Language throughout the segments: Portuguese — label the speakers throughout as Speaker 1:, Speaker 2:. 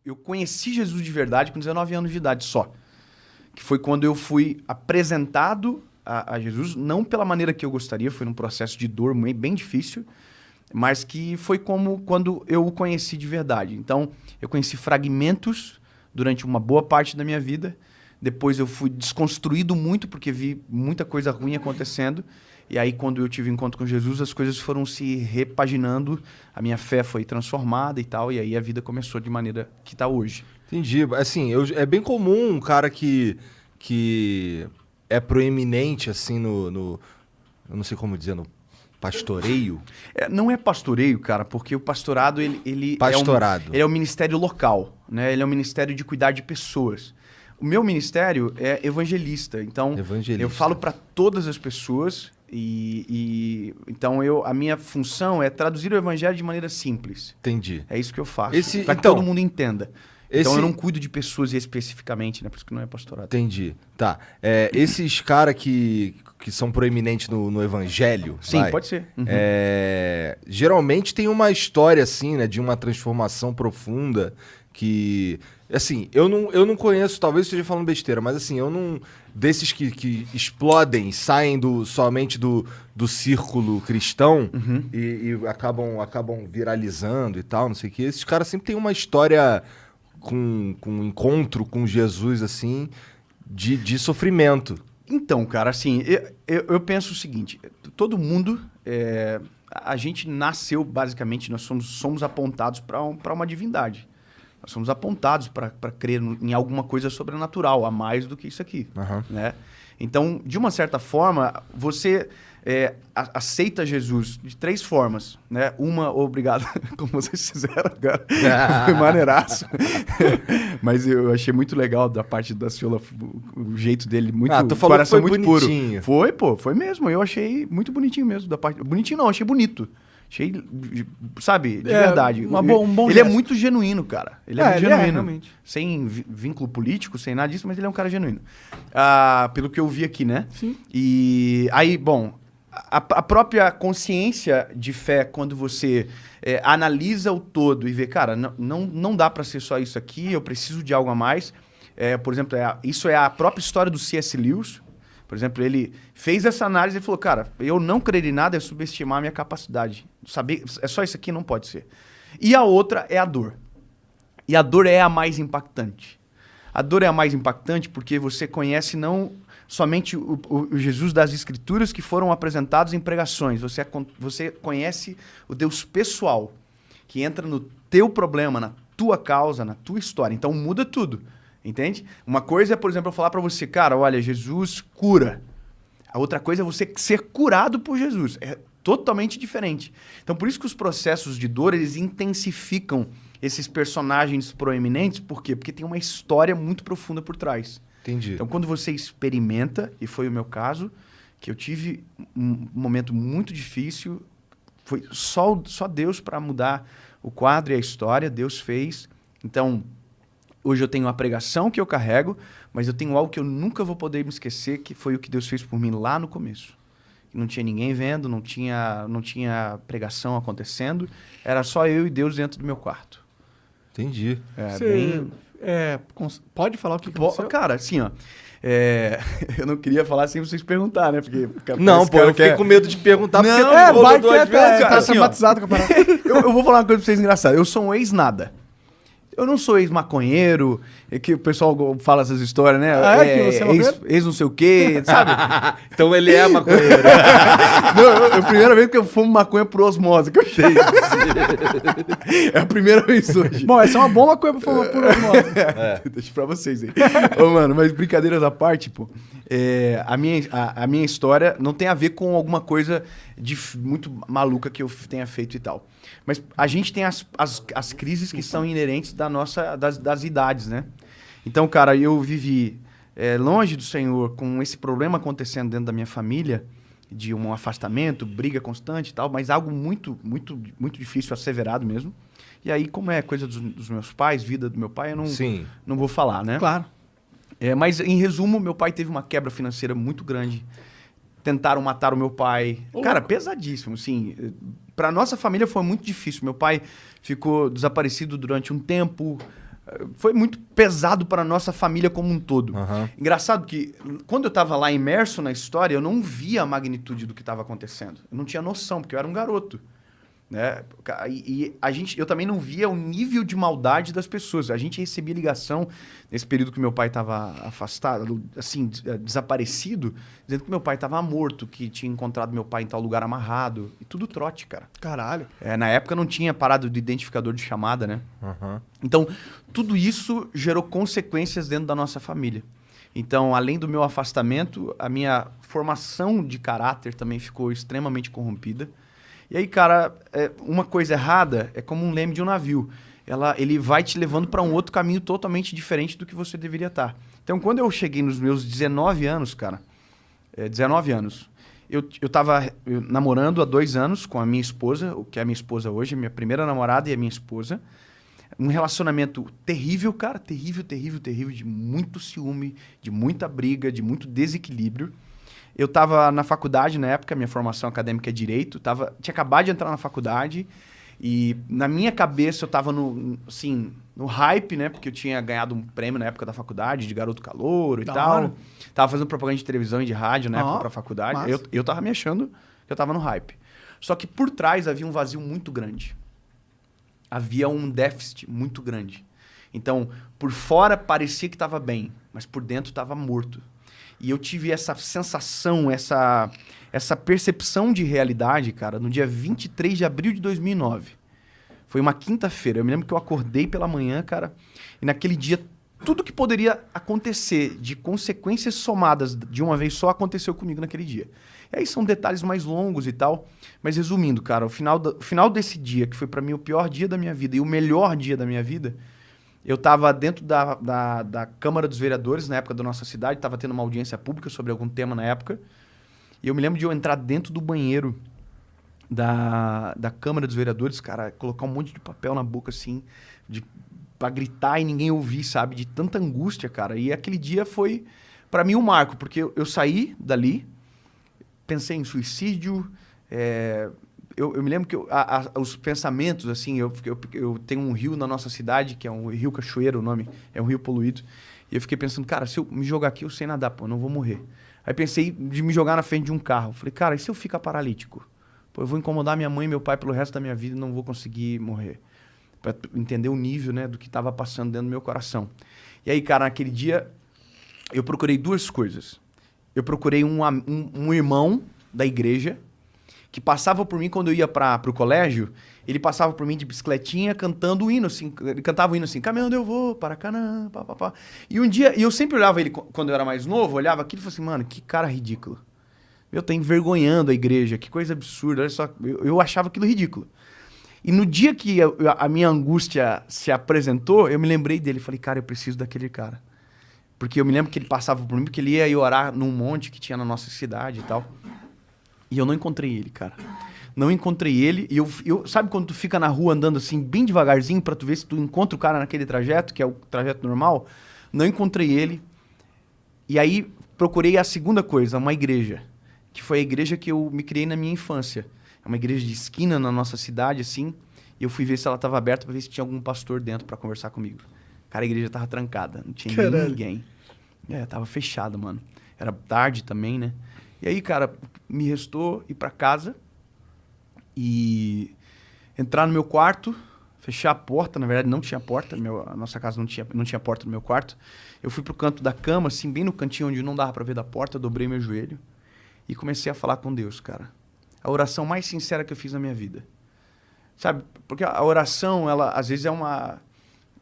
Speaker 1: eu conheci Jesus de verdade com 19 anos de idade só. Que foi quando eu fui apresentado a Jesus, não pela maneira que eu gostaria, foi num processo de dor bem difícil, mas que foi como quando eu o conheci de verdade. Então, eu conheci fragmentos durante uma boa parte da minha vida, depois eu fui desconstruído muito, porque vi muita coisa ruim acontecendo, e aí quando eu tive encontro com Jesus, as coisas foram se repaginando, a minha fé foi transformada e tal, e aí a vida começou de maneira que está hoje.
Speaker 2: Entendi. Assim, é bem comum um cara que é proeminente, assim, eu não sei como dizer, no pastoreio.
Speaker 1: Não é pastoreio, cara, porque o pastorado, ele
Speaker 2: Pastorado.
Speaker 1: ele é um ministério local, né? Ele é um ministério de cuidar de pessoas. O meu ministério é evangelista, então eu falo para todas as pessoas então a minha função é traduzir o evangelho de maneira simples.
Speaker 2: Entendi.
Speaker 1: É isso que eu faço, para que
Speaker 2: então,
Speaker 1: todo mundo entenda. Então eu não cuido de pessoas especificamente, né? Por isso que não é pastorado.
Speaker 2: Entendi. Tá. Esses caras que são proeminentes no evangelho...
Speaker 1: Sim, pode ser. Uhum.
Speaker 2: Geralmente tem uma história, assim, né? De uma transformação profunda que... Assim, eu não conheço, talvez esteja falando besteira, mas assim, eu não... Desses que explodem, saem somente do círculo cristão e acabam viralizando e tal, não sei o quê. Esses caras sempre têm uma história... com um encontro com Jesus, assim, de sofrimento.
Speaker 1: Então, cara, assim, eu penso o seguinte, todo mundo, a gente nasceu, basicamente, nós somos apontados para uma divindade. Nós somos apontados para crer em alguma coisa sobrenatural, a mais do que isso aqui, né? Então, de uma certa forma, você aceita Jesus de 3 formas, né? Uma, obrigado, como vocês fizeram, cara. Foi maneiraço. Mas eu achei muito legal da parte da Ciola, o jeito dele, muito...
Speaker 2: tu falou que foi
Speaker 1: muito
Speaker 2: bonitinho.
Speaker 1: Puro. Foi mesmo. Eu achei muito bonitinho mesmo. Bonitinho não, achei bonito. Achei, sabe, de verdade.
Speaker 3: Um bom
Speaker 1: ele
Speaker 3: gesto.
Speaker 1: é muito genuíno, cara. Ele é muito genuíno.
Speaker 3: Realmente.
Speaker 1: Sem vínculo político, sem nada disso, mas ele é um cara genuíno. Pelo que eu vi aqui, né?
Speaker 3: Sim.
Speaker 1: E aí, bom, a própria consciência de fé, quando você analisa o todo e vê, cara, não dá pra ser só isso aqui, eu preciso de algo a mais. Por exemplo, isso é a própria história do C.S. Lewis. Por exemplo, ele fez essa análise e falou, cara, eu não crer em nada é subestimar a minha capacidade. Saber, é só isso aqui, não pode ser. E a outra é a dor. E a dor é a mais impactante. A dor é a mais impactante porque você conhece não somente o Jesus das Escrituras que foram apresentados em pregações. Você conhece o Deus pessoal, que entra no teu problema, na tua causa, na tua história. Então muda tudo. Entende? Uma coisa é, por exemplo, eu falar pra você, cara, olha, Jesus cura. A outra coisa é você ser curado por Jesus. É totalmente diferente. Então, por isso que os processos de dor, eles intensificam esses personagens proeminentes. Por quê? Porque tem uma história muito profunda por trás.
Speaker 2: Entendi.
Speaker 1: Então, quando você experimenta, e foi o meu caso, que eu tive um momento muito difícil, foi só Deus para mudar o quadro e a história, Deus fez. Então... Hoje eu tenho uma pregação que eu carrego, mas eu tenho algo que eu nunca vou poder me esquecer, que foi o que Deus fez por mim lá no começo. Não tinha ninguém vendo, não tinha pregação acontecendo, era só eu e Deus dentro do meu quarto.
Speaker 2: Entendi.
Speaker 3: Pode falar o que aconteceu?
Speaker 1: Cara, assim, ó, eu não queria falar sem vocês perguntar, né? Porque
Speaker 2: não, pô, eu fiquei com medo de perguntar, porque
Speaker 3: vai que
Speaker 2: duas vezes.
Speaker 3: tá
Speaker 1: assim,
Speaker 3: traumatizado com a parada.
Speaker 1: Eu vou falar uma coisa pra vocês engraçada. Eu sou um ex-nada. Eu não sou ex-maconheiro, que o pessoal fala essas histórias, né?
Speaker 3: Que você é
Speaker 1: ex não sei o quê, sabe?
Speaker 2: Então ele é maconheiro.
Speaker 1: Não, é a primeira vez que eu fumo maconha por osmose, que eu achei. É a primeira vez hoje.
Speaker 3: Bom, essa é uma boa maconha pra fumar por osmose.
Speaker 1: Deixa pra vocês aí. Ô, mano, mas brincadeiras à parte, pô. A minha história não tem a ver com alguma coisa muito maluca que eu tenha feito e tal. Mas a gente tem as crises que são inerentes das idades, né? Então, cara, eu vivi longe do Senhor, com esse problema acontecendo dentro da minha família, de um afastamento, briga constante e tal, mas algo muito, muito, muito difícil, asseverado mesmo. E aí, como é coisa dos meus pais, vida do meu pai, eu não vou falar, né?
Speaker 3: Claro.
Speaker 1: Mas, em resumo, meu pai teve uma quebra financeira muito grande. Tentaram matar o meu pai. Cara, pesadíssimo, assim. Pra nossa família foi muito difícil. Meu pai ficou desaparecido durante um tempo. Foi muito pesado para nossa família como um todo.
Speaker 2: Aham.
Speaker 1: Engraçado que quando eu estava lá imerso na história, eu não via a magnitude do que estava acontecendo. Eu não tinha noção, porque eu era um garoto. Né? Eu também não via o nível de maldade das pessoas. A gente recebia ligação nesse período que meu pai estava afastado, assim, desaparecido, dizendo que meu pai estava morto, que tinha encontrado meu pai em tal lugar amarrado. E tudo trote, cara.
Speaker 3: Caralho.
Speaker 1: Na época não tinha parado de identificador de chamada, né?
Speaker 2: Aham.
Speaker 1: Então, tudo isso gerou consequências dentro da nossa família. Então, além do meu afastamento, a minha formação de caráter também ficou extremamente corrompida. E aí, cara, uma coisa errada é como um leme de um navio. Ele vai te levando para um outro caminho totalmente diferente do que você deveria estar. Então, quando eu cheguei nos meus 19 anos, cara, 19 anos, eu tava namorando há 2 anos com a minha esposa, o que é a minha esposa hoje, minha primeira namorada e a minha esposa. Um relacionamento terrível, cara, terrível, terrível, terrível, de muito ciúme, de muita briga, de muito desequilíbrio. Eu estava na faculdade na época, minha formação acadêmica é Direito, tinha acabado de entrar na faculdade e na minha cabeça eu estava no hype, né? Porque eu tinha ganhado um prêmio na época da faculdade, de garoto calouro e
Speaker 3: Da
Speaker 1: tal.
Speaker 3: hora.
Speaker 1: Tava fazendo propaganda de televisão e de rádio na época
Speaker 3: Ó,
Speaker 1: pra faculdade.
Speaker 3: massa.
Speaker 1: Eu tava me achando que eu tava no hype. Só que por trás havia um vazio muito grande. Havia um déficit muito grande. Então, por fora parecia que estava bem, mas por dentro estava morto. E eu tive essa sensação, essa percepção de realidade, cara, no dia 23 de abril de 2009. Foi uma quinta-feira. Eu me lembro que eu acordei pela manhã, cara, e naquele dia tudo que poderia acontecer de consequências somadas de uma vez só aconteceu comigo naquele dia. E aí são detalhes mais longos e tal, mas resumindo, cara, o final desse dia, que foi pra mim o pior dia da minha vida e o melhor dia da minha vida, eu tava dentro da Câmara dos Vereadores, na época da nossa cidade, tava tendo uma audiência pública sobre algum tema na época, e eu me lembro de eu entrar dentro do banheiro da Câmara dos Vereadores, cara, colocar um monte de papel na boca, assim, pra gritar e ninguém ouvir, sabe? De tanta angústia, cara. E aquele dia foi, pra mim, um marco, porque eu saí dali, pensei em suicídio, eu me lembro que os pensamentos, assim, eu tenho um rio na nossa cidade, que é um rio Cachoeira, o nome, é um rio poluído, e eu fiquei pensando, cara, se eu me jogar aqui, eu sei nadar, pô, eu não vou morrer. Aí pensei de me jogar na frente de um carro. Falei, cara, e se eu ficar paralítico? Pô, eu vou incomodar minha mãe e meu pai pelo resto da minha vida e não vou conseguir morrer. Pra entender o nível, né, do que estava passando dentro do meu coração. E aí, cara, naquele dia, eu procurei 2 coisas. Eu procurei um irmão da igreja que passava por mim quando eu ia para o colégio. Ele passava por mim de bicicletinha cantando o hino, assim. Ele cantava o hino assim, caminhando eu vou para Canaã, pá. E um dia, e eu sempre olhava ele, quando eu era mais novo, olhava aquilo e falava assim, mano, que cara ridículo. Eu tô envergonhando a igreja, que coisa absurda. Olha só, eu achava aquilo ridículo. E no dia que a minha angústia se apresentou, eu me lembrei dele. Falei, cara, eu preciso daquele cara. Porque eu me lembro que ele passava por mim, porque ele ia ir orar num monte que tinha na nossa cidade e tal. E eu não encontrei ele, cara. Não encontrei ele. E eu sabe quando tu fica na rua andando assim, bem devagarzinho, pra tu ver se tu encontra o cara naquele trajeto, que é o trajeto normal? Não encontrei ele. E aí procurei a segunda coisa, uma igreja. Que foi a igreja que eu me criei na minha infância. É uma igreja de esquina na nossa cidade, assim. E eu fui ver se ela estava aberta para ver se tinha algum pastor dentro para conversar comigo. Cara, a igreja tava trancada. Não tinha ninguém. Tava fechada, mano. Era tarde também, né? E aí, cara, me restou ir para casa e entrar no meu quarto, fechar a porta. Na verdade, não tinha porta. A nossa casa não tinha porta no meu quarto. Eu fui pro canto da cama, assim, bem no cantinho onde não dava para ver da porta. Eu dobrei meu joelho e comecei a falar com Deus, cara. A oração mais sincera que eu fiz na minha vida. Sabe? Porque a oração, ela às vezes é uma...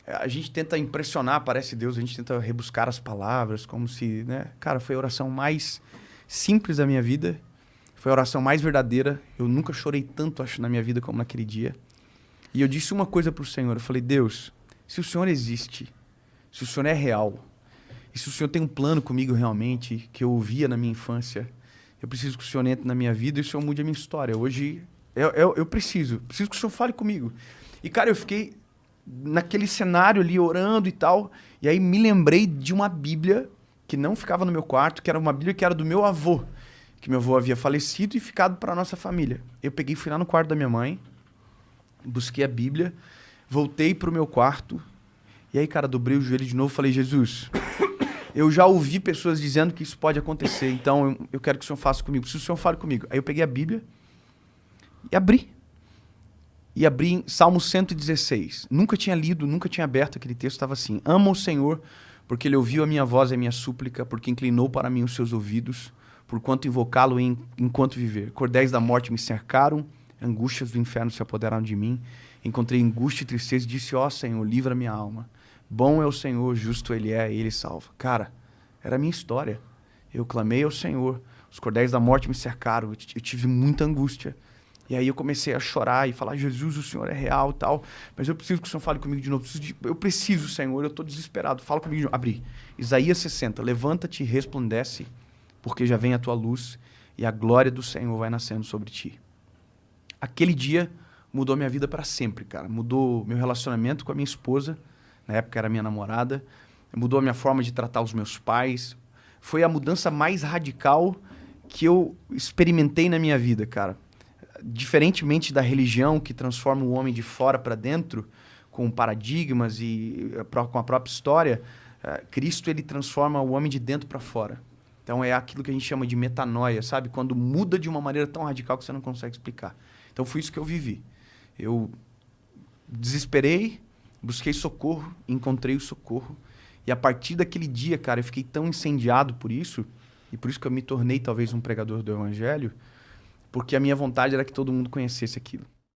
Speaker 1: A gente tenta impressionar, parece Deus, a gente tenta rebuscar as palavras, como se, né? Cara, foi a oração mais simples da minha vida. Foi a oração mais verdadeira. Eu nunca chorei tanto, acho, na minha vida como naquele dia. E eu disse uma coisa pro Senhor. Eu falei, Deus, se o Senhor existe, se o Senhor é real, e se o Senhor tem um plano comigo realmente, que eu ouvia na minha infância, eu preciso que o Senhor entre na minha vida e o Senhor mude a minha história. Hoje, eu preciso que o Senhor fale comigo. E, cara, eu fiquei naquele cenário ali, orando e tal, e aí me lembrei de uma Bíblia que não ficava no meu quarto, que era uma Bíblia que era do meu avô, que meu avô havia falecido e ficado para a nossa família. Eu peguei, fui lá no quarto da minha mãe, busquei a Bíblia, voltei pro meu quarto, E aí, cara, dobrei o joelho de novo e falei, Jesus, eu já ouvi pessoas dizendo que isso pode acontecer, então eu quero que o Senhor faça comigo, preciso que o Senhor fale comigo. Aí eu peguei a Bíblia e abri. E abri em Salmo 116. Nunca tinha lido, nunca tinha aberto aquele texto, estava assim, amo o Senhor, porque Ele ouviu a minha voz e a minha súplica, porque inclinou para mim os seus ouvidos, por quanto invocá-lo enquanto viver. Cordéis da morte me cercaram, angústias do inferno se apoderaram de mim. Encontrei angústia e tristeza e disse, ó Senhor, livra minha alma. Bom é o Senhor, justo Ele é, Ele salva. Cara, era a minha história. Eu clamei ao Senhor, os cordéis da morte me cercaram, eu tive muita angústia. E aí eu comecei a chorar e falar, Jesus, o Senhor é real e tal, mas eu preciso que o Senhor fale comigo de novo. Eu preciso, Senhor, eu estou desesperado, fala comigo de novo. Abri. Isaías 60, levanta-te e resplandece, porque já vem a tua luz e a glória do Senhor vai nascendo sobre ti. Aquele dia mudou minha vida para sempre, cara. Mudou meu relacionamento com a minha esposa, na época era minha namorada, mudou a minha forma de tratar os meus pais. Foi a mudança mais radical que eu experimentei na minha vida, cara. Diferentemente da religião que transforma o homem de fora para dentro, com paradigmas e com a própria história, Cristo ele transforma o homem de dentro para fora. Então é aquilo que a gente chama de metanoia, sabe? Quando muda de uma maneira tão radical que você não consegue explicar. Então foi isso que eu vivi. Eu desesperei, busquei socorro, encontrei o socorro. E a partir daquele dia, cara, eu fiquei tão incendiado por isso, e por isso que eu me tornei talvez um pregador do evangelho, porque a minha vontade era que todo mundo conhecesse aquilo.